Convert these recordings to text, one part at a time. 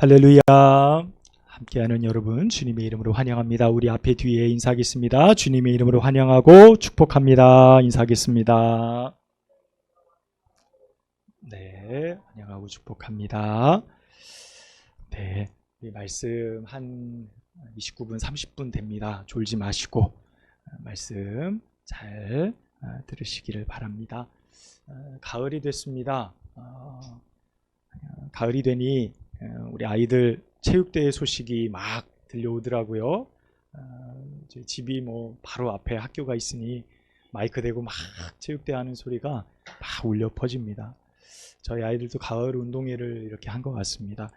할렐루야. 함께하는 여러분 주님의 이름으로 환영합니다. 우리 앞에 뒤에 인사하겠습니다. 주님의 이름으로 환영하고 축복합니다. 인사하겠습니다. 네, 환영하고 축복합니다. 네, 이 말씀 한 29분 30분 됩니다. 졸지 마시고 말씀 잘 들으시기를 바랍니다. 가을이 됐습니다. 가을이 되니 우리 아이들 체육대회 소식이 막 들려오더라고요. 저희 집이 뭐 바로 앞에 학교가 있으니 마이크 대고 막 체육대회 하는 소리가 막 울려 퍼집니다. 저희 아이들도 가을 운동회를 이렇게 한 것 같습니다.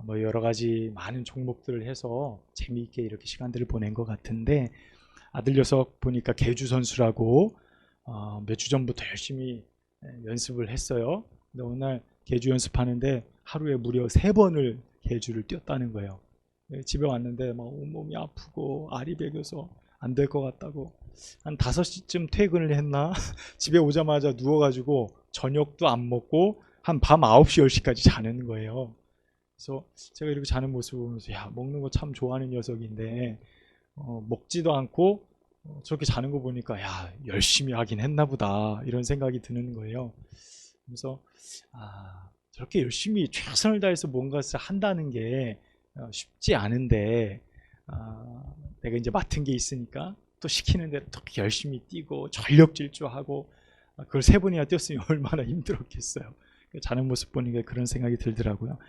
뭐 여러 가지 많은 종목들을 해서 재미있게 이렇게 시간들을 보낸 것 같은데, 아들 녀석 보니까 계주 선수라고 몇 주 전부터 열심히 연습을 했어요. 근데 어느 날 계주 연습하는데 하루에 무려 3번을 계주를 뛰었다는 거예요. 집에 왔는데 막 온몸이 아프고 알이 배겨서 안 될 것 같다고, 한 5시쯤 퇴근을 했나 집에 오자마자 누워가지고 저녁도 안 먹고 한 밤 9시 10시까지 자는 거예요. 그래서 제가 이렇게 자는 모습을 보면서, 야, 먹는 거 참 좋아하는 녀석인데 먹지도 않고 저렇게 자는 거 보니까, 야, 열심히 하긴 했나 보다, 이런 생각이 드는 거예요. 그래서 저렇게 열심히 최선을 다해서 뭔가를 한다는 게 쉽지 않은데, 내가 이제 맡은 게 있으니까 또 시키는 대로 또 열심히 뛰고 전력 질주하고, 그걸 3번이나 뛰었으니 얼마나 힘들었겠어요. 자는 모습 보니까 그런 생각이 들더라고요.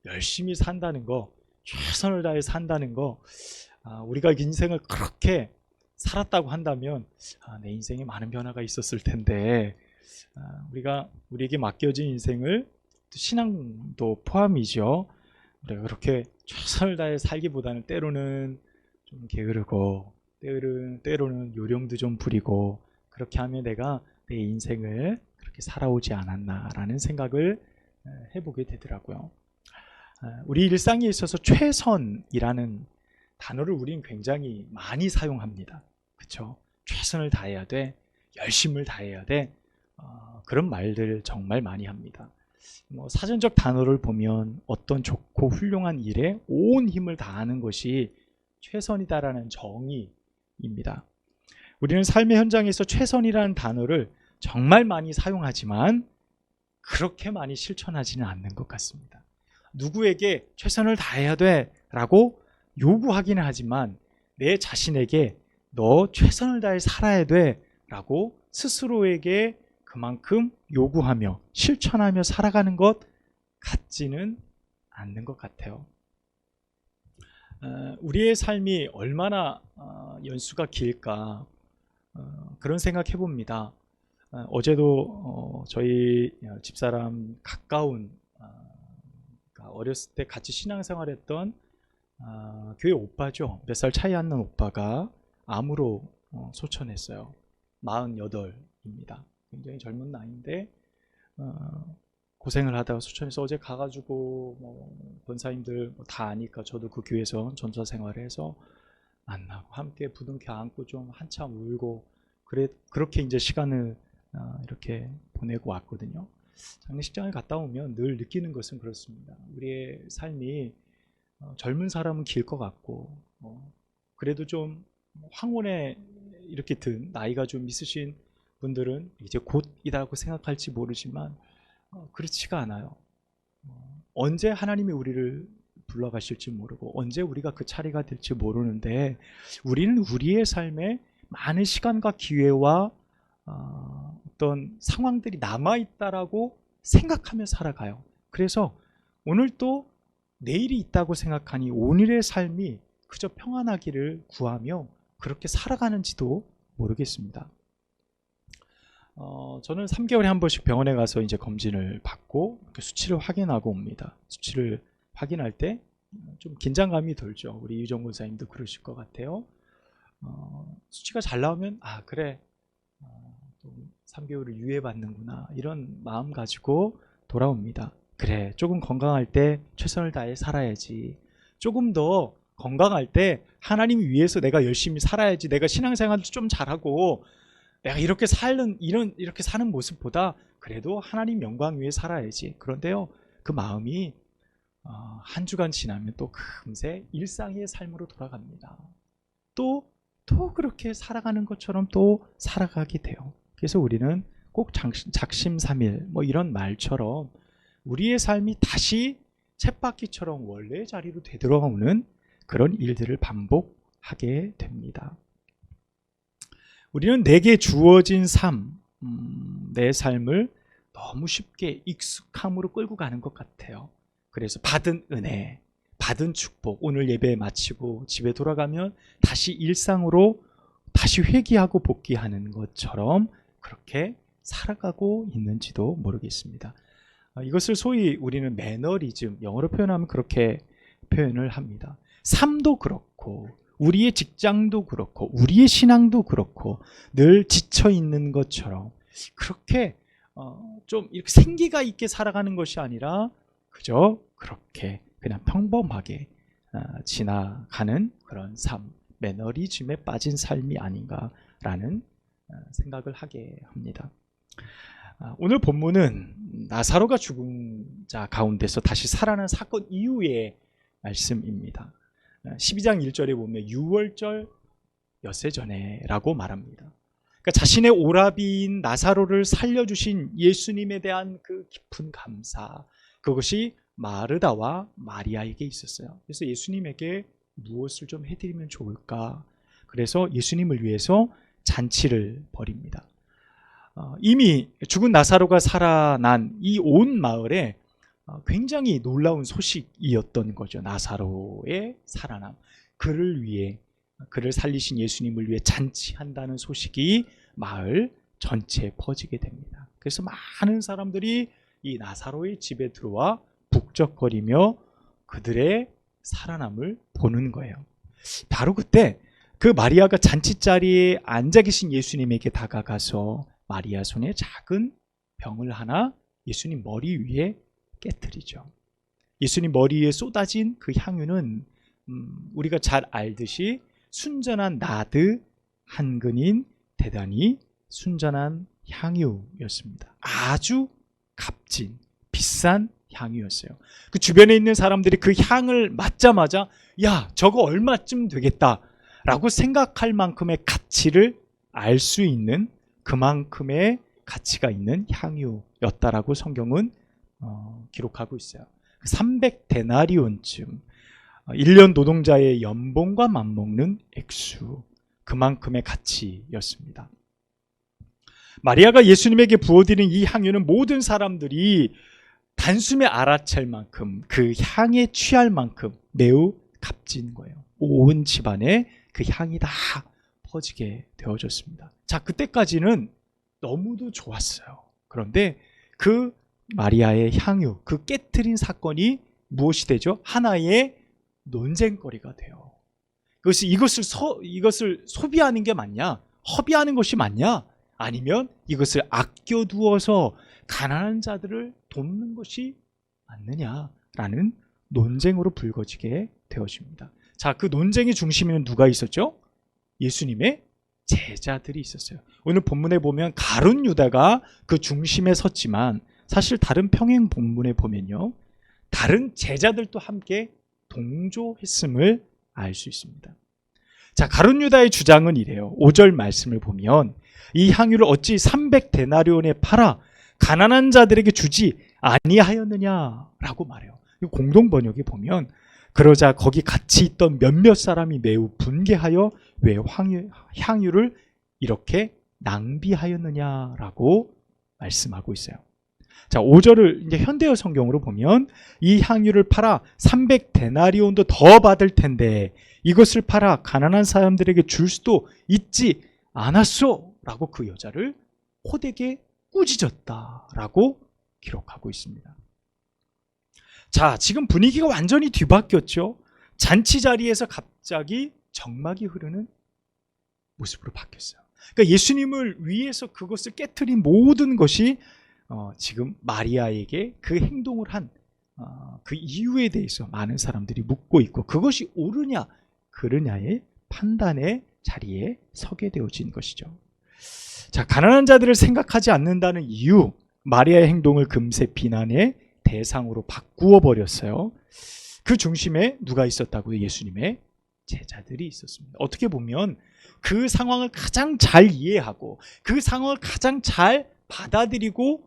열심히 산다는 거, 최선을 다해 산다는 거, 우리가 인생을 그렇게 살았다고 한다면 내 인생에 많은 변화가 있었을 텐데, 우리에게 맡겨진 인생을, 신앙도 포함이죠, 우리가 그렇게 최선을 다해 살기보다는 때로는 좀 게으르고 때로는 요령도 좀 부리고, 그렇게 하면 내가 내 인생을 그렇게 살아오지 않았나라는 생각을 해보게 되더라고요. 우리 일상에 있어서 최선이라는 단어를 우리는 굉장히 많이 사용합니다. 그렇죠? 최선을 다해야 돼, 열심을 다해야 돼, 그런 말들 정말 많이 합니다. 사전적 단어를 보면 어떤 좋고 훌륭한 일에 온 힘을 다하는 것이 최선이다라는 정의입니다. 우리는 삶의 현장에서 최선이라는 단어를 정말 많이 사용하지만 그렇게 많이 실천하지는 않는 것 같습니다. 누구에게 최선을 다해야 돼 라고 요구하기는 하지만, 내 자신에게 너 최선을 다해 살아야 돼 라고 스스로에게 그만큼 요구하며 실천하며 살아가는 것 같지는 않는 것 같아요. 우리의 삶이 얼마나 연수가 길까, 그런 생각 해봅니다. 어제도 저희 집사람 가까운, 어렸을 때 같이 신앙생활했던 교회 오빠죠. 몇 살 차이 안 나는 오빠가 암으로 소천했어요. 48입니다. 굉장히 젊은 나이인데 고생을 하다가 소천해서, 어제 가가지고 권사님들 다 아니까 저도 그 교회에서 전도생활을 해서 만나고 함께 부둥켜 안고 좀 한참 울고, 그렇게 이제 시간을 이렇게 보내고 왔거든요. 장례식장에 갔다 오면 늘 느끼는 것은 그렇습니다. 우리의 삶이 젊은 사람은 길 것 같고, 그래도 좀 황혼에 이렇게 든 나이가 좀 있으신 분들은 이제 곧이라고 생각할지 모르지만 그렇지가 않아요. 언제 하나님이 우리를 불러가실지 모르고 언제 우리가 그 차례가 될지 모르는데, 우리는 우리의 삶에 많은 시간과 기회와 어떤 상황들이 남아있다라고 생각하며 살아가요. 그래서 오늘 또 내일이 있다고 생각하니 오늘의 삶이 그저 평안하기를 구하며 그렇게 살아가는지도 모르겠습니다. 저는 3개월에 한 번씩 병원에 가서 이제 검진을 받고 수치를 확인하고 옵니다. 수치를 확인할 때 좀 긴장감이 들죠. 우리 유정 권사님도 그러실 것 같아요. 수치가 잘 나오면 그래, 3개월을 유예받는구나, 이런 마음 가지고 돌아옵니다. 그래, 조금 건강할 때 최선을 다해 살아야지, 조금 더 건강할 때 하나님 위해서 내가 열심히 살아야지, 내가 신앙생활도 좀 잘하고 내가 이렇게 사는 모습보다 그래도 하나님 영광 위해 살아야지. 그런데요, 그 마음이 한 주간 지나면 또 금세 일상의 삶으로 돌아갑니다. 또 그렇게 살아가는 것처럼 또 살아가게 돼요. 그래서 우리는 꼭 작심삼일 뭐 이런 말처럼 우리의 삶이 다시 쳇바퀴처럼 원래의 자리로 되돌아오는 그런 일들을 반복하게 됩니다. 우리는 내게 주어진 삶, 내 삶을 너무 쉽게 익숙함으로 끌고 가는 것 같아요. 그래서 받은 은혜, 받은 축복, 오늘 예배 마치고 집에 돌아가면 다시 일상으로 다시 회귀하고 복귀하는 것처럼 그렇게 살아가고 있는지도 모르겠습니다. 이것을 소위 우리는 매너리즘, 영어로 표현하면 그렇게 표현을 합니다. 삶도 그렇고 우리의 직장도 그렇고 우리의 신앙도 그렇고 늘 지쳐 있는 것처럼 그렇게 좀 이렇게 생기가 있게 살아가는 것이 아니라 그저 그렇게 그냥 평범하게 지나가는 그런 삶, 매너리즘에 빠진 삶이 아닌가라는 생각을 하게 합니다. 오늘 본문은 나사로가 죽은 자 가운데서 다시 살아난 사건 이후의 말씀입니다. 12장 1절에 보면 6월절 엿새 전에 라고 말합니다. 그러니까 자신의 오라비인 나사로를 살려주신 예수님에 대한 그 깊은 감사, 그것이 마르다와 마리아에게 있었어요. 그래서 예수님에게 무엇을 좀 해드리면 좋을까? 그래서 예수님을 위해서 잔치를 벌입니다. 이미 죽은 나사로가 살아난 이 온 마을에 굉장히 놀라운 소식이었던 거죠. 나사로의 살아남, 그를 살리신 예수님을 위해 잔치한다는 소식이 마을 전체에 퍼지게 됩니다. 그래서 많은 사람들이 이 나사로의 집에 들어와 북적거리며 그들의 살아남을 보는 거예요. 바로 그때 그 마리아가 잔치자리에 앉아 계신 예수님에게 다가가서 마리아 손에 작은 병을 하나 예수님 머리 위에 깨뜨리죠. 예수님 머리 위에 쏟아진 그 향유는 우리가 잘 알듯이 순전한 나드 한 근인 대단히 순전한 향유였습니다. 아주 값진 비싼 향유였어요. 그 주변에 있는 사람들이 그 향을 맡자마자 야, 저거 얼마쯤 되겠다 라고 생각할 만큼의 가치를 알 수 있는 그만큼의 가치가 있는 향유였다라고 성경은 기록하고 있어요. 300데나리온쯤 1년 노동자의 연봉과 맞먹는 액수, 그만큼의 가치였습니다. 마리아가 예수님에게 부어드린 이 향유는 모든 사람들이 단숨에 알아챌 만큼, 그 향에 취할 만큼 매우 값진 거예요. 온 집안에 그 향이 다 퍼지게 되어졌습니다. 자, 그때까지는 너무도 좋았어요. 그런데 그 마리아의 향유, 그 깨트린 사건이 무엇이 되죠? 하나의 논쟁거리가 돼요. 이것을 소비하는 게 맞냐? 허비하는 것이 맞냐? 아니면 이것을 아껴두어서 가난한 자들을 돕는 것이 맞느냐라는 논쟁으로 불거지게 되어집니다. 자, 그 논쟁의 중심에는 누가 있었죠? 예수님의 제자들이 있었어요. 오늘 본문에 보면 가룟 유다가 그 중심에 섰지만 사실 다른 평행 본문에 보면요, 다른 제자들도 함께 동조했음을 알 수 있습니다. 자, 가룟 유다의 주장은 이래요. 5절 말씀을 보면 이 향유를 어찌 300데나리온에 팔아 가난한 자들에게 주지 아니하였느냐라고 말해요. 공동 번역에 보면 그러자 거기 같이 있던 몇몇 사람이 매우 분개하여 왜 향유를 이렇게 낭비하였느냐라고 말씀하고 있어요. 자, 5절을 이제 현대어 성경으로 보면 이 향유를 팔아 300데나리온도 더 받을 텐데 이것을 팔아 가난한 사람들에게 줄 수도 있지 않았소? 라고 그 여자를 호되게 꾸짖었다라고 기록하고 있습니다. 자, 지금 분위기가 완전히 뒤바뀌었죠. 잔치 자리에서 갑자기 정막이 흐르는 모습으로 바뀌었어요. 그러니까 예수님을 위해서 그것을 깨트린 모든 것이 지금 마리아에게 그 행동을 한 그 이유에 대해서 많은 사람들이 묻고 있고, 그것이 옳으냐 그르냐의 판단의 자리에 서게 되어진 것이죠. 자, 가난한 자들을 생각하지 않는다는 이유, 마리아의 행동을 금세 비난의 대상으로 바꾸어 버렸어요. 그 중심에 누가 있었다고요? 예수님의 제자들이 있었습니다. 어떻게 보면 그 상황을 가장 잘 이해하고 그 상황을 가장 잘 받아들이고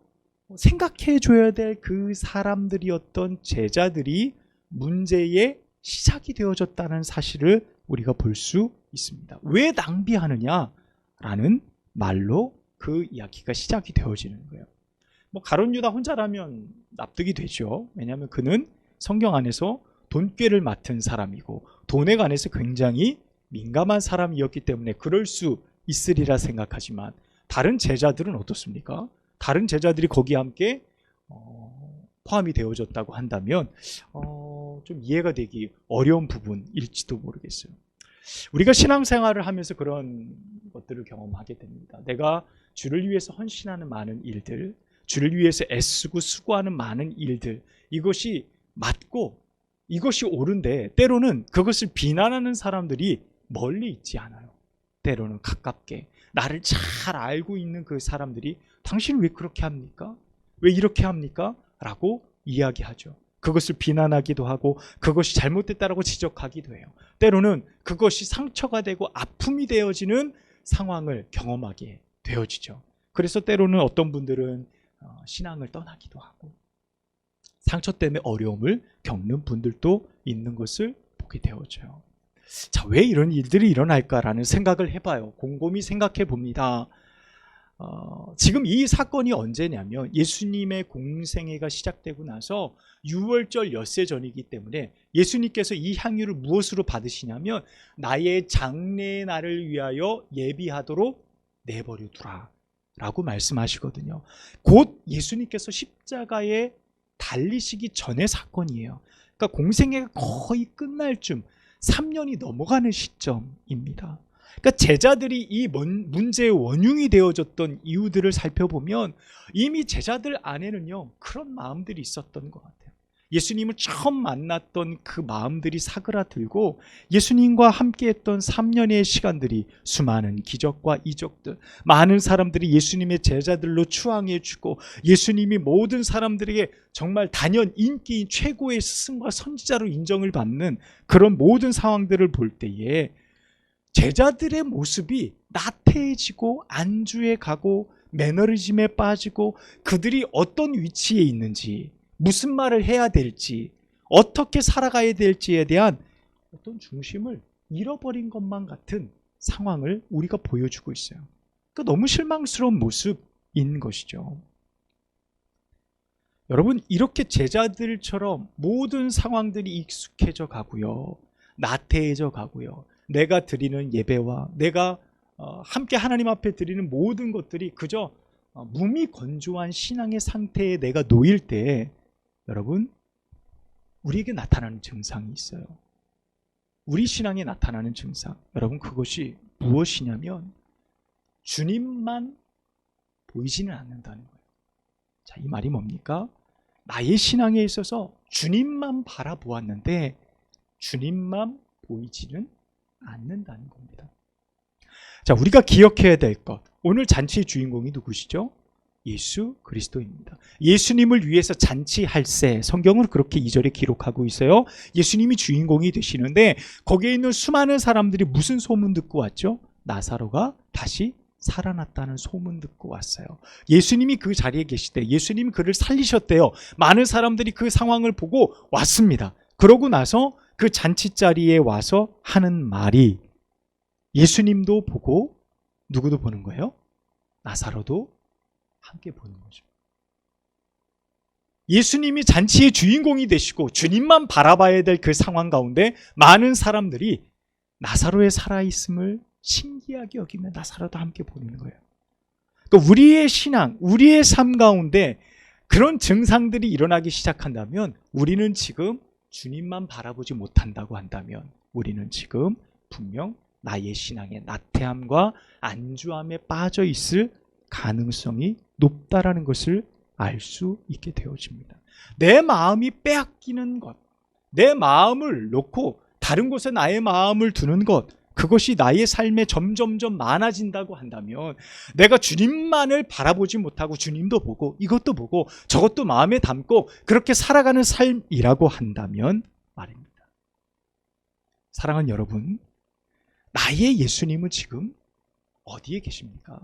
생각해 줘야 될 그 사람들이었던 제자들이 문제의 시작이 되어졌다는 사실을 우리가 볼 수 있습니다. 왜 낭비하느냐라는 말로 그 이야기가 시작이 되어지는 거예요. 가룟 유다 혼자라면 납득이 되죠. 왜냐하면 그는 성경 안에서 돈꾀를 맡은 사람이고 돈에 관해서 굉장히 민감한 사람이었기 때문에 그럴 수 있으리라 생각하지만, 다른 제자들은 어떻습니까? 다른 제자들이 거기에 함께 포함이 되어졌다고 한다면 좀 이해가 되기 어려운 부분일지도 모르겠어요. 우리가 신앙생활을 하면서 그런 것들을 경험하게 됩니다. 내가 주를 위해서 헌신하는 많은 일들, 주를 위해서 애쓰고 수고하는 많은 일들, 이것이 맞고 이것이 옳은데 때로는 그것을 비난하는 사람들이 멀리 있지 않아요. 때로는 가깝게 나를 잘 알고 있는 그 사람들이 당신은 왜 그렇게 합니까? 왜 이렇게 합니까? 라고 이야기하죠. 그것을 비난하기도 하고 그것이 잘못됐다라고 지적하기도 해요. 때로는 그것이 상처가 되고 아픔이 되어지는 상황을 경험하게 되어지죠. 그래서 때로는 어떤 분들은 신앙을 떠나기도 하고 상처 때문에 어려움을 겪는 분들도 있는 것을 보게 되어져요. 자, 왜 이런 일들이 일어날까라는 생각을 해봐요. 곰곰이 생각해 봅니다. 지금 이 사건이 언제냐면 예수님의 공생애가 시작되고 나서 6월절 엿새 전이기 때문에 예수님께서 이 향유를 무엇으로 받으시냐면 나의 장례의 날을 위하여 예비하도록 내버려 두라 라고 말씀하시거든요. 곧 예수님께서 십자가에 달리시기 전의 사건이에요. 그러니까 공생애가 거의 끝날 쯤 3년이 넘어가는 시점입니다. 그러니까 제자들이 이 문제의 원흉이 되어졌던 이유들을 살펴보면 이미 제자들 안에는요 그런 마음들이 있었던 것 같아요. 예수님을 처음 만났던 그 마음들이 사그라들고 예수님과 함께했던 3년의 시간들이 수많은 기적과 이적들, 많은 사람들이 예수님의 제자들로 추앙해주고 예수님이 모든 사람들에게 정말 단연 인기인 최고의 스승과 선지자로 인정을 받는 그런 모든 상황들을 볼 때에 제자들의 모습이 나태해지고 안주해 가고 매너리즘에 빠지고 그들이 어떤 위치에 있는지, 무슨 말을 해야 될지, 어떻게 살아가야 될지에 대한 어떤 중심을 잃어버린 것만 같은 상황을 우리가 보여주고 있어요. 그러니까 너무 실망스러운 모습인 것이죠. 여러분, 이렇게 제자들처럼 모든 상황들이 익숙해져 가고요, 나태해져 가고요, 내가 드리는 예배와 내가 함께 하나님 앞에 드리는 모든 것들이 그저 무미건조한 신앙의 상태에 내가 놓일 때 여러분, 우리에게 나타나는 증상이 있어요. 우리 신앙에 나타나는 증상, 여러분, 그것이 무엇이냐면 주님만 보이지는 않는다는 거예요. 자, 이 말이 뭡니까? 나의 신앙에 있어서 주님만 바라보았는데 주님만 보이지는 않는다는 겁니다. 자, 우리가 기억해야 될 것, 오늘 잔치의 주인공이 누구시죠? 예수 그리스도입니다. 예수님을 위해서 잔치할세, 성경은 그렇게 2절에 기록하고 있어요. 예수님이 주인공이 되시는데 거기에 있는 수많은 사람들이 무슨 소문 듣고 왔죠? 나사로가 다시 살아났다는 소문 듣고 왔어요. 예수님이 그 자리에 계실 때 예수님이 그를 살리셨대요. 많은 사람들이 그 상황을 보고 왔습니다. 그러고 나서 그 잔치자리에 와서 하는 말이, 예수님도 보고 누구도 보는 거예요? 나사로도 함께 보는 거죠. 예수님이 잔치의 주인공이 되시고 주님만 바라봐야 될 그 상황 가운데 많은 사람들이 나사로의 살아있음을 신기하게 여기며 나사로도 함께 보는 거예요. 그러니까 우리의 신앙, 우리의 삶 가운데 그런 증상들이 일어나기 시작한다면 우리는 지금 주님만 바라보지 못한다고 한다면 우리는 지금 분명 나의 신앙의 나태함과 안주함에 빠져 있을 가능성이 높다라는 것을 알 수 있게 되어집니다. 내 마음이 빼앗기는 것, 내 마음을 놓고 다른 곳에 나의 마음을 두는 것, 그것이 나의 삶에 점점점 많아진다고 한다면, 내가 주님만을 바라보지 못하고 주님도 보고 이것도 보고 저것도 마음에 담고 그렇게 살아가는 삶이라고 한다면 말입니다. 사랑하는 여러분, 나의 예수님은 지금 어디에 계십니까?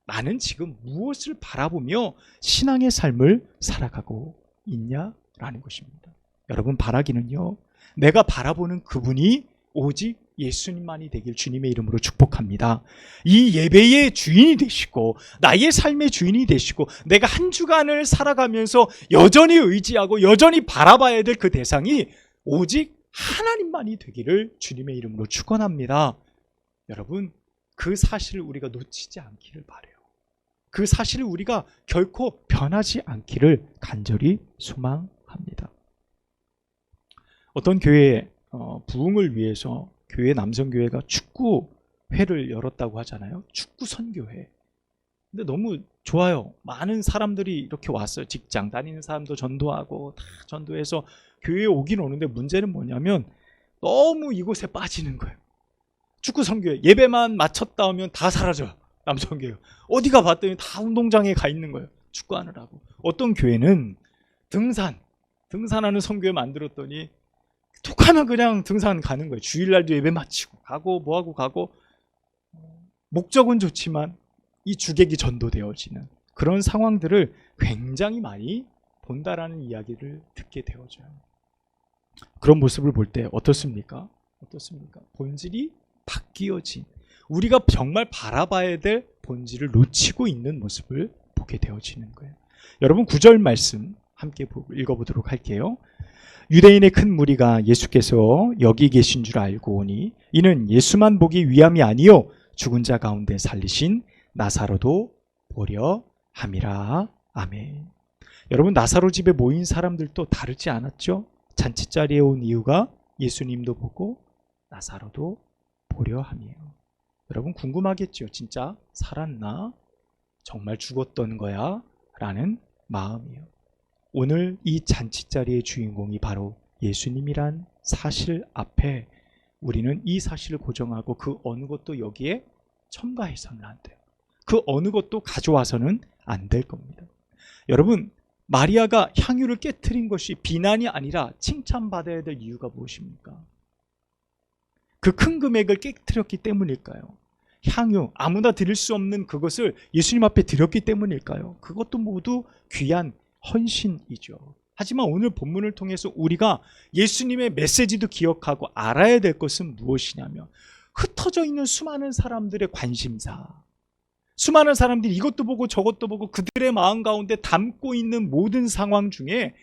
나는 지금 무엇을 바라보며 신앙의 삶을 살아가고 있냐라는 것입니다. 여러분, 바라기는요, 내가 바라보는 그분이 오직 예수님만이 되길 주님의 이름으로 축복합니다. 이 예배의 주인이 되시고 나의 삶의 주인이 되시고 내가 한 주간을 살아가면서 여전히 의지하고 여전히 바라봐야 될 그 대상이 오직 하나님만이 되기를 주님의 이름으로 축원합니다. 여러분, 그 사실을 우리가 놓치지 않기를 바라요. 그 사실을 우리가 결코 변하지 않기를 간절히 소망합니다. 어떤 교회에 부흥을 위해서 교회 남성교회가 축구회를 열었다고 하잖아요. 축구 선교회. 근데 너무 좋아요. 많은 사람들이 이렇게 왔어요. 직장 다니는 사람도 전도하고 다 전도해서 교회에 오긴 오는데 문제는 뭐냐면 너무 이곳에 빠지는 거예요. 축구 선교회 예배만 마쳤다 하면 다 사라져요. 남성교회 어디가 봤더니 다 운동장에 가 있는 거예요. 축구하느라고. 어떤 교회는 등산하는 선교회 만들었더니 툭하면 그냥 등산 가는 거예요. 주일날도 예배 마치고 가고 뭐하고 가고, 목적은 좋지만 이 주객이 전도되어지는 그런 상황들을 굉장히 많이 본다라는 이야기를 듣게 되어져요. 그런 모습을 볼 때 어떻습니까? 본질이 바뀌어진, 우리가 정말 바라봐야 될 본질을 놓치고 있는 모습을 보게 되어지는 거예요. 여러분, 9절 말씀 함께 읽어보도록 할게요. 유대인의 큰 무리가 예수께서 여기 계신 줄 알고 오니 이는 예수만 보기 위함이 아니요 죽은 자 가운데 살리신 나사로도 보려 함이라. 아멘. 여러분, 나사로 집에 모인 사람들도 다르지 않았죠? 잔치자리에 온 이유가 예수님도 보고 나사로도 보려 함이에요. 여러분, 궁금하겠죠? 진짜 살았나? 정말 죽었던 거야? 라는 마음이에요. 오늘 이 잔치자리의 주인공이 바로 예수님이란 사실 앞에 우리는 이 사실을 고정하고 그 어느 것도 여기에 첨가해서는 안 돼요. 그 어느 것도 가져와서는 안 될 겁니다. 여러분, 마리아가 향유를 깨트린 것이 비난이 아니라 칭찬받아야 될 이유가 무엇입니까? 그 큰 금액을 깨트렸기 때문일까요? 향유, 아무나 드릴 수 없는 그것을 예수님 앞에 드렸기 때문일까요? 그것도 모두 귀한 헌신이죠. 하지만 오늘 본문을 통해서 우리가 예수님의 메시지도 기억하고 알아야 될 것은 무엇이냐면, 흩어져 있는 수많은 사람들의 관심사, 수많은 사람들이 이것도 보고 저것도 보고 그들의 마음 가운데 담고 있는 모든 상황 중에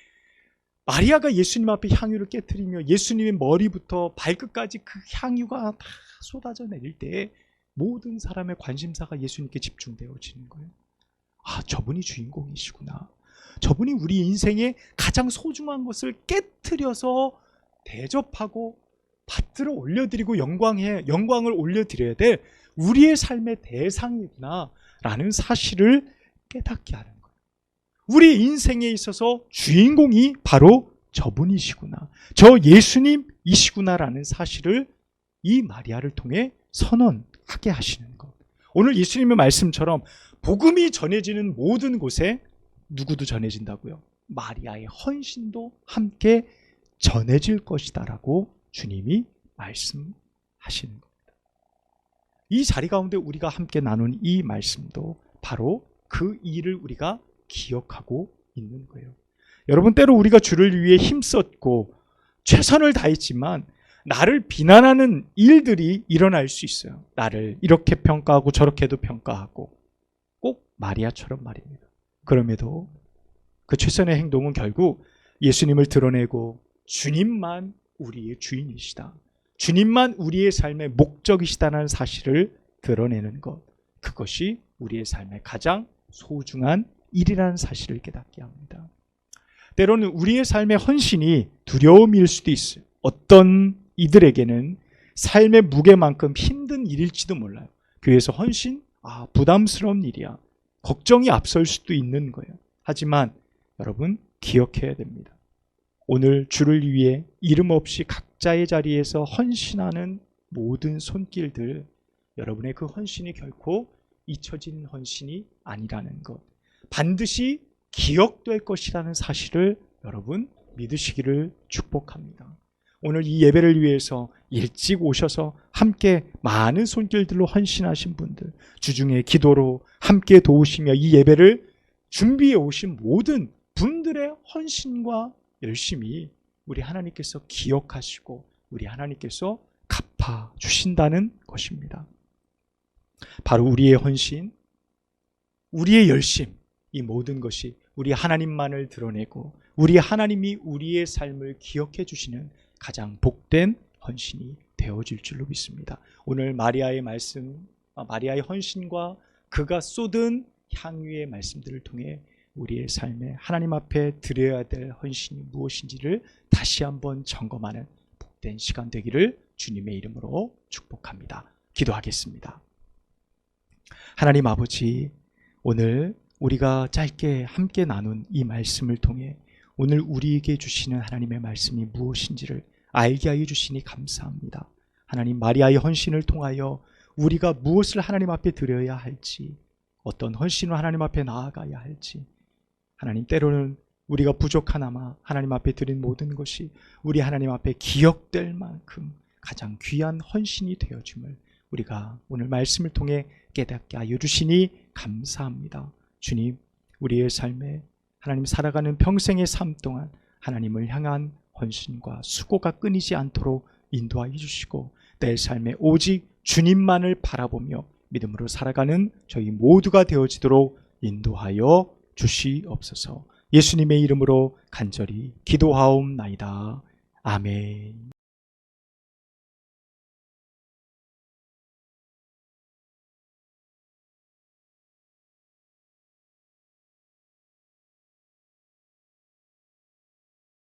마리아가 예수님 앞에 향유를 깨트리며 예수님의 머리부터 발끝까지 그 향유가 다 쏟아져 내릴 때 모든 사람의 관심사가 예수님께 집중되어지는 거예요. 아, 저분이 주인공이시구나. 저분이 우리 인생의 가장 소중한 것을 깨트려서 대접하고 받들어 올려드리고 영광을 올려드려야 될 우리의 삶의 대상이구나 라는 사실을 깨닫게 하는 거예요. 우리 인생에 있어서 주인공이 바로 저분이시구나, 저 예수님이시구나 라는 사실을 이 마리아를 통해 선언하게 하시는 것. 오늘 예수님의 말씀처럼 복음이 전해지는 모든 곳에 누구도 전해진다고요? 마리아의 헌신도 함께 전해질 것이다 라고 주님이 말씀하시는 겁니다. 이 자리 가운데 우리가 함께 나눈 이 말씀도 바로 그 일을 우리가 기억하고 있는 거예요. 여러분, 때로 우리가 주를 위해 힘썼고 최선을 다했지만 나를 비난하는 일들이 일어날 수 있어요. 나를 이렇게 평가하고 저렇게도 평가하고, 꼭 마리아처럼 말입니다. 그럼에도 그 최선의 행동은 결국 예수님을 드러내고 주님만 우리의 주인이시다, 주님만 우리의 삶의 목적이시다는 사실을 드러내는 것, 그것이 우리의 삶의 가장 소중한 일이라는 사실을 깨닫게 합니다. 때로는 우리의 삶의 헌신이 두려움일 수도 있어요. 어떤 이들에게는 삶의 무게만큼 힘든 일일지도 몰라요. 교회에서 헌신? 부담스러운 일이야. 걱정이 앞설 수도 있는 거예요. 하지만 여러분, 기억해야 됩니다. 오늘 주를 위해 이름 없이 각자의 자리에서 헌신하는 모든 손길들, 여러분의 그 헌신이 결코 잊혀진 헌신이 아니라는 것, 반드시 기억될 것이라는 사실을 여러분 믿으시기를 축복합니다. 오늘 이 예배를 위해서 일찍 오셔서 함께 많은 손길들로 헌신하신 분들, 주중에 기도로 함께 도우시며 이 예배를 준비해 오신 모든 분들의 헌신과 열심히 우리 하나님께서 기억하시고 우리 하나님께서 갚아 주신다는 것입니다. 바로 우리의 헌신, 우리의 열심, 이 모든 것이 우리 하나님만을 드러내고 우리 하나님이 우리의 삶을 기억해 주시는 가장 복된 헌신이 되어질 줄로 믿습니다. 오늘 마리아의 말씀, 마리아의 헌신과 그가 쏟은 향유의 말씀들을 통해 우리의 삶에 하나님 앞에 드려야 될 헌신이 무엇인지를 다시 한번 점검하는 복된 시간 되기를 주님의 이름으로 축복합니다. 기도하겠습니다. 하나님 아버지, 오늘 우리가 짧게 함께 나눈 이 말씀을 통해 오늘 우리에게 주시는 하나님의 말씀이 무엇인지를 알게 하여 주시니 감사합니다. 하나님, 마리아의 헌신을 통하여 우리가 무엇을 하나님 앞에 드려야 할지, 어떤 헌신으로 하나님 앞에 나아가야 할지, 하나님, 때로는 우리가 부족하나마 하나님 앞에 드린 모든 것이 우리 하나님 앞에 기억될 만큼 가장 귀한 헌신이 되어줌을 우리가 오늘 말씀을 통해 깨닫게 하여 주시니 감사합니다. 주님, 우리의 삶에 하나님 살아가는 평생의 삶 동안 하나님을 향한 헌신과 수고가 끊이지 않도록 인도하여 주시고 내 삶에 오직 주님만을 바라보며 믿음으로 살아가는 저희 모두가 되어지도록 인도하여 주시옵소서. 예수님의 이름으로 간절히 기도하옵나이다. 아멘.